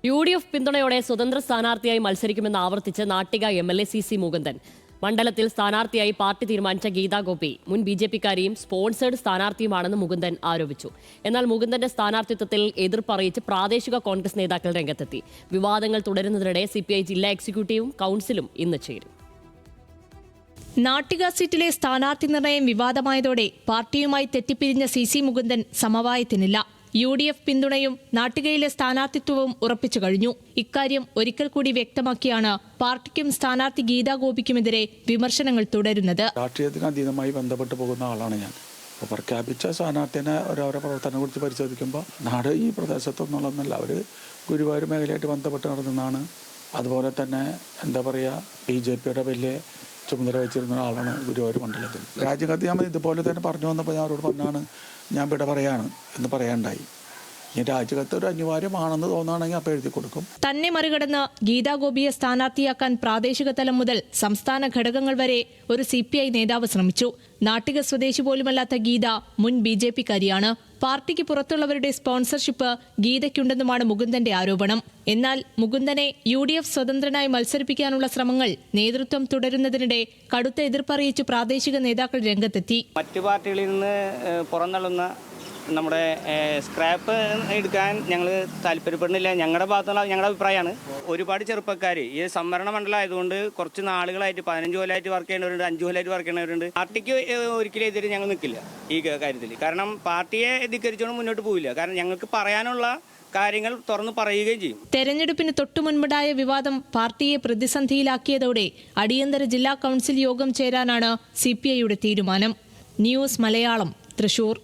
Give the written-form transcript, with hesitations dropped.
UDF പിന്തുണയോടെ സ്വതന്ത്ര സ്ഥാനാർത്ഥിയായി മത്സരിക്കുമെന്ന് ആവർത്തിച്ച് നാട്ടിക MLA CC മുകുന്ദൻ. മണ്ഡലത്തിൽ സ്ഥാനാർത്ഥിയായി പാർട്ടി തീരുമാനിച്ച ഗീതാ ഗോപി മുൻ BJPക്കാരിയും സ്പോൺസേഡ് സ്ഥാനാർത്ഥിയുമാണെന്ന് മുകുന്ദൻ ആരോപിച്ചു. എന്നാൽ മുകുന്ദന്റെ സ്ഥാനാർത്ഥിത്വത്തിൽ എതിർപ്പറിയിച്ച് പ്രാദേശിക കോൺഗ്രസ് നേതാക്കൾ രംഗത്തെത്തി. വിവാദങ്ങൾ തുടരുന്നതിനിടെ CPI ജില്ലാ എക്സിക്യൂട്ടീവും കൌൺസിലും ഇന്ന് ചേരും. നാട്ടിക സീറ്റിലെ സ്ഥാനാർത്ഥി നിർണയം വിവാദമായതോടെ പാർട്ടിയുമായി തെറ്റിപ്പിരിഞ്ഞ CC മുകുന്ദൻ സമവായത്തിനില്ല. UDF പിന്തുണയും നാട്ടികയിലെ സ്ഥാനാർത്ഥിത്വവും ഉറപ്പിച്ചു കഴിഞ്ഞു. ഇക്കാര്യം ഒരിക്കൽ കൂടി വ്യക്തമാക്കിയാണ് പാർട്ടിക്കും സ്ഥാനാർത്ഥി ഗീതാ ഗോപിക്കുമെതിരെ വിമർശനങ്ങൾ തുടരുന്നത്. രാഷ്ട്രീയത്തിന് അതീതമായി ബന്ധപ്പെട്ട് പോകുന്ന ആളാണ് ഞാൻ. അപ്പോൾ പ്രഖ്യാപിച്ച സ്ഥാനാർത്ഥിനെ ഓരോരോ പ്രവർത്തനം കുറിച്ച് പരിശോധിക്കുമ്പോൾ നാട് ഈ പ്രദേശത്തൊന്നുള്ളതെന്നല്ല, അവർ ഗുരുവായൂർ മേഖലയായിട്ട് ബന്ധപ്പെട്ട് നടന്നതാണ്. അതുപോലെ തന്നെ എന്താ പറയുക, BJPയുടെ വലിയ ചുമതല വെച്ചിരുന്ന ആളാണ് ഗുരുവായൂർ മണ്ഡലത്തിൽ. രാജ്യത്ത് ഞാൻ ഇതുപോലെ തന്നെ പറഞ്ഞു വന്നപ്പോൾ ഞാൻ അവരോട് പറഞ്ഞാണ് ഞാൻ ഇവിടെ പറയാണ് എന്ന് പറയാണ്ടായി. ഈ രാജ്യത്ത് ഒരു അനിവാര്യമാണെന്ന് തോന്നുകയാണെങ്കിൽ അപ്പോൾ എഴുതി കൊടുക്കും. തന്നെ മറികടന്ന് ഗീതാ ഗോപിയെ സ്ഥാനാർത്ഥിയാക്കാൻ പ്രാദേശിക തലം മുതൽ സംസ്ഥാന ഘടകങ്ങൾ വരെ ഒരു CPI നേതാവ് ശ്രമിച്ചു. നാട്ടിക സ്വദേശി പോലുമല്ലാത്ത ഗീത മുൻ BJPക്കാരിയാണ്. പാർട്ടിക്ക് പുറത്തുള്ളവരുടെ സ്പോൺസർഷിപ്പ് ഗീതയ്ക്കുണ്ടെന്നുമാണ് മുകുന്ദന്റെ ആരോപണം. എന്നാൽ മുകുന്ദനെ UDF സ്വതന്ത്രനായി മത്സരിപ്പിക്കാനുള്ള ശ്രമങ്ങൾ നേതൃത്വം തുടരുന്നതിനിടെ കടുത്ത എതിർപ്പറിയിച്ച് പ്രാദേശിക നേതാക്കൾ രംഗത്തെത്തി. മറ്റു പാർട്ടികളിൽ നിന്ന് പുറന്തള്ളുന്ന നമ്മുടെ സ്ക്രാപ്പ് എടുക്കാൻ ഞങ്ങൾ താല്പര്യപ്പെടുന്നില്ല. ഞങ്ങളുടെ ഭാഗത്തുള്ള ഞങ്ങളുടെ അഭിപ്രായമാണ്. ഒരുപാട് ചെറുപ്പക്കാർ ഈ സംവരണ മണ്ഡലം ആയതുകൊണ്ട് കുറച്ച് നാളുകളായിട്ട് 15 കൊല്ലമായിട്ട് വർക്ക് ചെയ്യുന്നവരുണ്ട്, 5 കൊല്ലമായിട്ട് വർക്ക് ചെയ്യുന്നവരുണ്ട്. പാർട്ടിക്ക് ഒരിക്കലും എതിരെ ഞങ്ങൾ നിൽക്കില്ല ഈ കാര്യത്തിൽ. കാരണം പാർട്ടിയെ ധിക്കരിച്ചുകൊണ്ട് മുന്നോട്ട് പോവില്ല. കാരണം ഞങ്ങൾക്ക് പറയാനുള്ള കാര്യങ്ങൾ തുറന്നു പറയുകയും ചെയ്യും. തെരഞ്ഞെടുപ്പിന് തൊട്ടുമുൻപുണ്ടായ വിവാദം പാർട്ടിയെ പ്രതിസന്ധിയിലാക്കിയതോടെ അടിയന്തര ജില്ലാ കൌൺസിൽ യോഗം ചേരാനാണ് CPIയുടെ തീരുമാനം. ന്യൂസ് മലയാളം, തൃശൂർ.